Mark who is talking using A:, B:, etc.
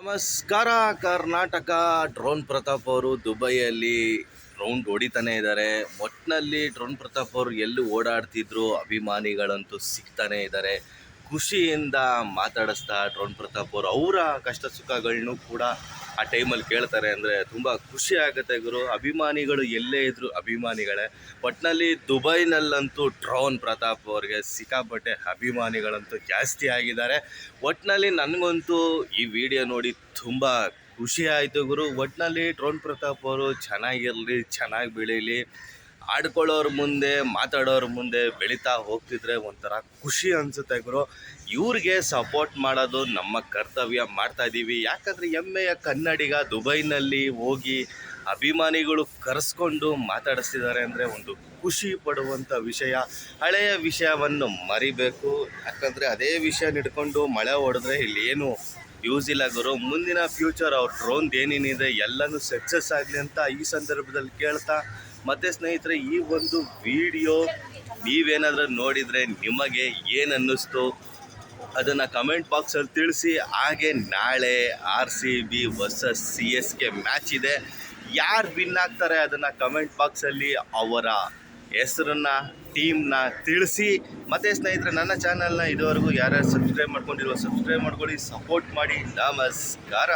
A: ನಮಸ್ಕಾರ ಕರ್ನಾಟಕ. ಡ್ರೋನ್ ಪ್ರತಾಪ್ ಅವರು ದುಬೈಯಲ್ಲಿ ರೌಂಡ್ ಹೊಡಿತಾನೆ ಇದ್ದಾರೆ. ಒಟ್ಟಿನಲ್ಲಿ ಡ್ರೋನ್ ಪ್ರತಾಪ್ ಅವರು ಎಲ್ಲಿ ಓಡಾಡ್ತಿದ್ರು ಅಭಿಮಾನಿಗಳಂತೂ ಸಿಗ್ತಾನೆ ಇದ್ದಾರೆ. ಖುಷಿಯಿಂದ ಮಾತಾಡಿಸ್ತಾ ಡ್ರೋನ್ ಪ್ರತಾಪ್ ಅವರು ಅವರ ಕಷ್ಟ ಸುಖಗಳನ್ನು ಕೂಡ ಆ ಟೈಮಲ್ಲಿ ಕೇಳ್ತಾರೆ. ಅಂದರೆ ತುಂಬ ಖುಷಿ ಆಗುತ್ತೆ ಗುರು. ಅಭಿಮಾನಿಗಳು ಎಲ್ಲೇ ಇದ್ದರೂ ಅಭಿಮಾನಿಗಳೇ. ಒಟ್ಟಿನಲ್ಲಿ ದುಬೈನಲ್ಲಂತೂ ಡ್ರೋನ್ ಪ್ರತಾಪ್ ಅವ್ರಿಗೆ ಸಿಕ್ಕಾಪಟ್ಟೆ ಅಭಿಮಾನಿಗಳಂತೂ ಜಾಸ್ತಿ ಆಗಿದ್ದಾರೆ. ಒಟ್ಟಿನಲ್ಲಿ ನನಗಂತೂ ಈ ವಿಡಿಯೋ ನೋಡಿ ತುಂಬ ಖುಷಿ ಆಯಿತು ಗುರು. ಒಟ್ಟಿನಲ್ಲಿ ಡ್ರೋನ್ ಪ್ರತಾಪ್ ಅವರು ಚೆನ್ನಾಗಿರಲಿ, ಚೆನ್ನಾಗಿ ಬೆಳೀಲಿ. ಆಡ್ಕೊಳ್ಳೋರ ಮುಂದೆ, ಮಾತಾಡೋರ ಮುಂದೆ ಬೆಳೀತಾ ಹೋಗ್ತಿದ್ರೆ ಒಂಥರ ಖುಷಿ ಅನಿಸುತ್ತೆ ಗುರು. ಇವ್ರಿಗೆ ಸಪೋರ್ಟ್ ಮಾಡೋದು ನಮ್ಮ ಕರ್ತವ್ಯ, ಮಾಡ್ತಾಯಿದ್ದೀವಿ. ಯಾಕಂದರೆ ಹೆಮ್ಮೆಯ ಕನ್ನಡಿಗ ದುಬೈನಲ್ಲಿ ಹೋಗಿ ಅಭಿಮಾನಿಗಳು ಕರೆಸ್ಕೊಂಡು ಮಾತಾಡಿಸ್ತಿದ್ದಾರೆ ಅಂದರೆ ಒಂದು ಖುಷಿ ಪಡುವಂಥ ವಿಷಯ. ಹಳೆಯ ವಿಷಯವನ್ನು ಮರಿಬೇಕು. ಯಾಕಂದರೆ ಅದೇ ವಿಷಯ ಹಿಡ್ಕೊಂಡು ಮಳೆ ಹೊಡೆದ್ರೆ ಇಲ್ಲಿ ಏನು ಯೂಸ್ ಇಲ್ಲ ಗುರು. ಮುಂದಿನ ಫ್ಯೂಚರ್ ಅವ್ರ ಡ್ರೋನ್ದು ಏನೇನಿದೆ ಎಲ್ಲನೂ ಸಕ್ಸಸ್ ಆಗಲಿ ಅಂತ ಈ ಸಂದರ್ಭದಲ್ಲಿ ಕೇಳ್ತಾ, ಮತ್ತು ಸ್ನೇಹಿತರೆ, ಈ ಒಂದು ವಿಡಿಯೋ ನೀವೇನಾದರೂ ನೋಡಿದರೆ ನಿಮಗೆ ಏನು ಅನ್ನಿಸ್ತು ಅದನ್ನು ಕಮೆಂಟ್ ಬಾಕ್ಸಲ್ಲಿ ತಿಳಿಸಿ. ಹಾಗೆ ನಾಳೆ RCB ವರ್ಸಸ್ CSK ಮ್ಯಾಚ್ ಇದೆ. ಯಾರು ವಿನ್ ಆಗ್ತಾರೆ ಅದನ್ನು ಕಮೆಂಟ್ ಬಾಕ್ಸಲ್ಲಿ ಅವರ ಹೆಸರನ್ನು, ಟೀಮ್ನ ತಿಳಿಸಿ. ಮತ್ತು ಸ್ನೇಹಿತರೆ, ನನ್ನ ಚಾನಲ್ನ ಇದುವರೆಗೂ ಯಾರ್ಯಾರು ಸಬ್ಸ್ಕ್ರೈಬ್ ಮಾಡ್ಕೊಂಡಿರೋ ಸಬ್ಸ್ಕ್ರೈಬ್ ಮಾಡ್ಕೊಳ್ಳಿ, ಸಪೋರ್ಟ್ ಮಾಡಿ. ನಮಸ್ಕಾರ.